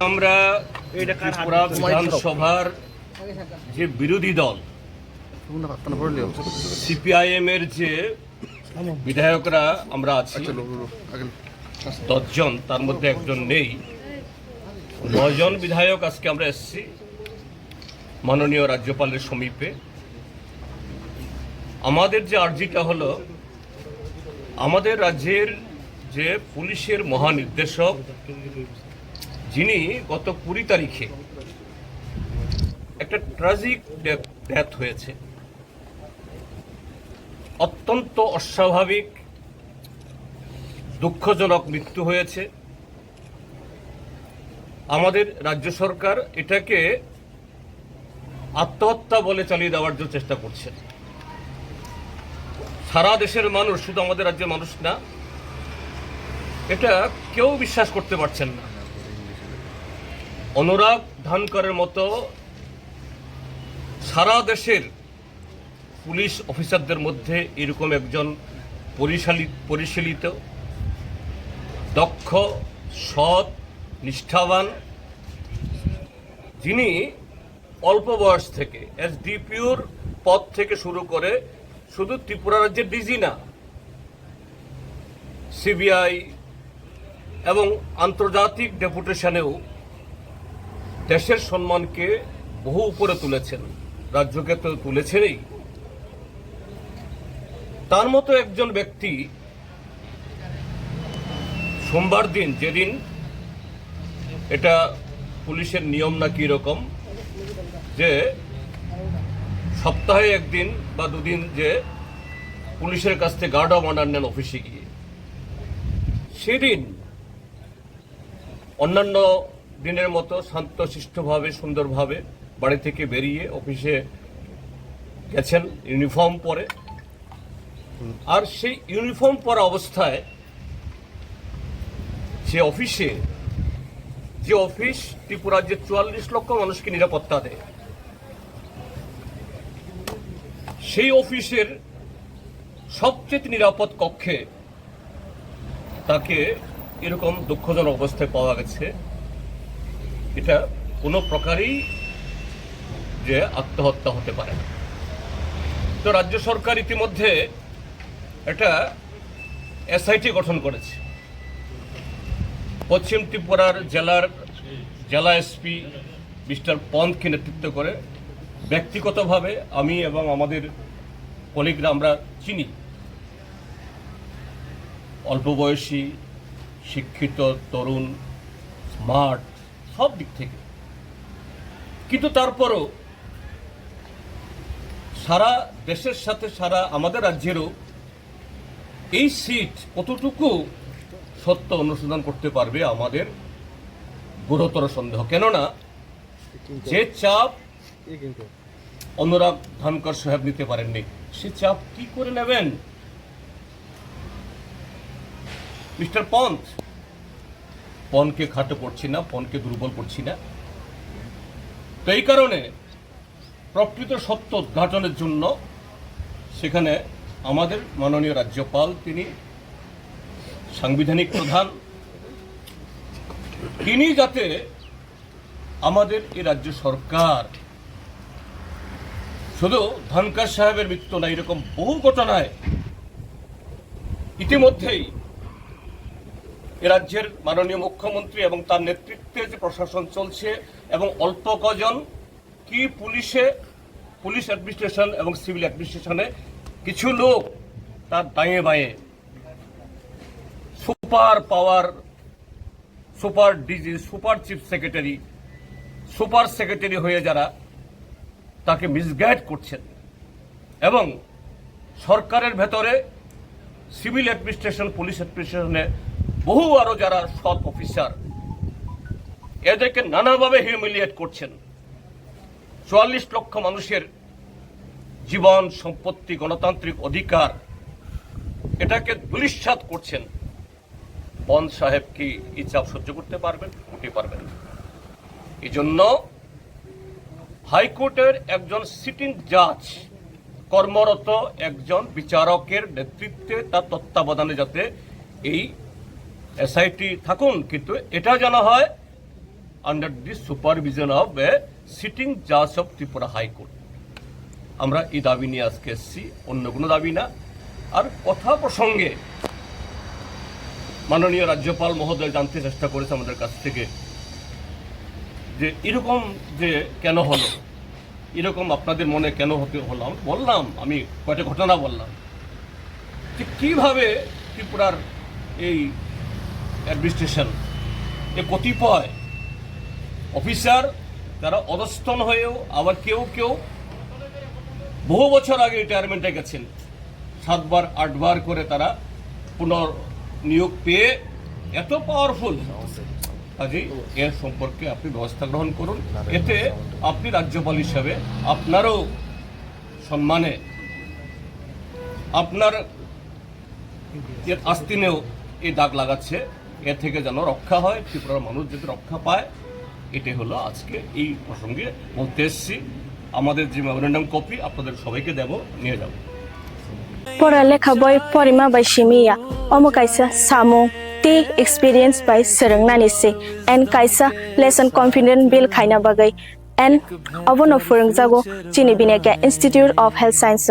আমরা ত্রিপুরা বিধানসভার যে বিরোধী দল সিপিআইএম এর যে বিধায়করা আমরা আছি 10 জন, তার মধ্যে একজন নেই। 9 জন বিধায়ক আজকে আমরা এসেছি মাননীয় রাজ্যপালের সমীপে। আমাদের যে আর্জিটা হলো, আমাদের রাজ্যের যে পুলিশের মহানির্দেশক, যিনি গত 20 তারিখে একটা ট্র্যাজিক ডেথ হয়েছে, অত্যন্ত অস্বাভাবিক দুঃখজনক মৃত্যু হয়েছে। আমাদের রাজ্য সরকার এটাকে আত্মহত্যা বলে চালিয়ে দেওয়ার জন্য চেষ্টা করছে। সারা দেশের মানুষ, শুধু আমাদের রাজ্যের মানুষ না, এটা কেউ বিশ্বাস করতে পারছেন না। অনুরাগ ধানকরের মতো সারা দেশের পুলিশ অফিসারদের মধ্যে এরকম একজন পরিশীলিত, দক্ষ, সৎ, নিষ্ঠাবান, যিনি অল্প বয়স থেকে এসডিপিওর পদ থেকে শুরু করে শুধু ত্রিপুরা রাজ্যের ডিজি না, সিবিআই এবং আন্তর্জাতিক ডেপুটেশনেও দেশের সম্মানকে বহু উপরে তুলেছেন, রাজ্যকে তো তুলেছেনই। তার মতো একজন ব্যক্তি সোমবার দিন, যেদিন এটা পুলিশের নিয়ম নাকি এরকম যে সপ্তাহে একদিন বা দুদিন যে পুলিশের কাছ থেকে গার্ড অফ অনার নেন অফিসে গিয়ে, সেদিন অন্যান্য দিনের মতো শান্তশিষ্টভাবে সুন্দরভাবে বাড়ি থেকে বেরিয়ে অফিসে গেছেন ইউনিফর্ম পরে। আর সেই ইউনিফর্ম পরা অবস্থায় যে অফিসে, যে অফিস ত্রিপুরার যে 44 লক্ষ মানুষকে নিরাপত্তা দেয়, সেই অফিসের সবচেয়ে নিরাপদ কক্ষে তাকে এরকম দুঃখজনক অবস্থায় পাওয়া গেছে। এটা কোনো প্রকারই যে আত্মহত্যা হতে পারে না। তো রাজ্য সরকার ইতিমধ্যে একটা এসআইটি গঠন করেছে। পশ্চিম ত্রিপুরার জেলা এসপি মিস্টার পন্থকে নেতৃত্ব করে ব্যক্তিগতভাবে আমি এবং আমাদের কলিগরা আমরা চিনি, অল্প বয়সী, শিক্ষিত, তরুণ, স্মার্ট, সব দিক থেকে। কিন্তু তারপরও সারা দেশের সাথে সারা আমাদের রাজ্যেরও এই সিট কতটুকু সত্য অনুসন্ধান করতে পারবে আমাদের গুরুতর সন্দেহ। কেননা যে চাপ অনুরাগ ধানকর সাহেব নিতে পারেননি, সে চাপ কি করে নেবেন মিস্টার পনকে খাটো করছি না, পনকে দুর্বল করছি না। তো এই কারণে প্রকৃত সত্য উদ্ঘাটনের জন্য সেখানে আমাদের মাননীয় রাজ্যপাল, তিনি সাংবিধানিক প্রধান, তিনি যাতে আমাদের এই রাজ্য সরকার শুধু ধানকর সাহেবের মৃত্যু না, এরকম বহু ঘটনায় ইতিমধ্যেই এ রাজ্যের মাননীয় মুখ্যমন্ত্রী এবং তার নেতৃত্বে যে প্রশাসন চলছে এবং অল্প কজন কি পুলিশ অ্যাডমিনিস্ট্রেশন এবং সিভিল অ্যাডমিনিস্ট্রেশনে কিছু লোক তার দাঁয়ে বাঁয়ে super power, super DG, super chief secretary, super secretary হয়ে যারা তাকে মিসগাইড করছেন এবং সরকারের ভেতরে সিভিল অ্যাডমিনিস্ট্রেশন, পুলিশ অ্যাডমিনিস্ট্রেশনে বহু আরো যারা সৎ অফিসার, এদেরকে নানাভাবে হিউমিলিয়েট করছেন। 44 লক্ষ মানুষের জীবন, সম্পত্তি, গণতান্ত্রিক অধিকার, এটাকে দুলিশ্বাত করছেন। পন্থ সাহেব কি এই চাপ সহ্য করতে পারবেন? মোটেই পারবেন না। এই জন্য হাইকোর্টের একজন সিটিং জাজ, কর্মরত একজন বিচারকের নেতৃত্বে, তার তত্ত্বাবধানে যাতে এই এসআইটি থাকুন, কিন্তু এটা জানা হয় under the supervision of a sitting judge of Tripura High Court. আমরা এই দাবি নিয়ে আজকে এসেছি, অন্য কোনো দাবি না। আর কথা প্রসঙ্গে মাননীয় রাজ্যপাল মহোদয় জানতে চেষ্টা করেছে আমাদের কাছ থেকে যে এরকম যে কেন হলো, এরকম আপনাদের মনে কেন হতে হলো। বললাম, আমি কয়েকটা ঘটনা বললাম যে কীভাবে ত্রিপুরার এই অ্যাডমিনিস্ট্রেশন এ কতিপয় অফিসার যারা অধস্তন হয়েও, আবার কেউ কেউ বহু বছর আগে রিটায়ারমেন্টে গেছেন, 7 বার 8 বার করে তারা পুনর্নিয়োগ পেয়ে এত পাওয়ারফুল। কাজেই এর সম্পর্কে আপনি ব্যবস্থা গ্রহণ করুন, এতে আপনি রাজ্যপাল হিসাবে আপনারও সম্মানে, আপনার আস্তিনেও এই দাগ লাগাচ্ছে। এর থেকে যেন রক্ষা হয়, ত্রিপুরার মানুষ যাতে রক্ষা পায়, এটাই হলো আজকে এই প্রসঙ্গে বলতে এসেছি। আমাদের যে মেমোরেন্ডাম কপি আপনাদের সবাইকে দেব, নিয়ে যাব। পড়ালেখা বই পরিমা বাই সিমিয়া অমো কাইসা সামু টি এক্সপিরিয়েন্স বাই সেরংনানি সে এন কাইসা লেসন কনফিডেন্ট বিল খাইনা বাগৈ এন অবনো ফোরংজাগো চিনি বিনেকা ইনস্টিটিউট অফ হেলথ সায়েন্স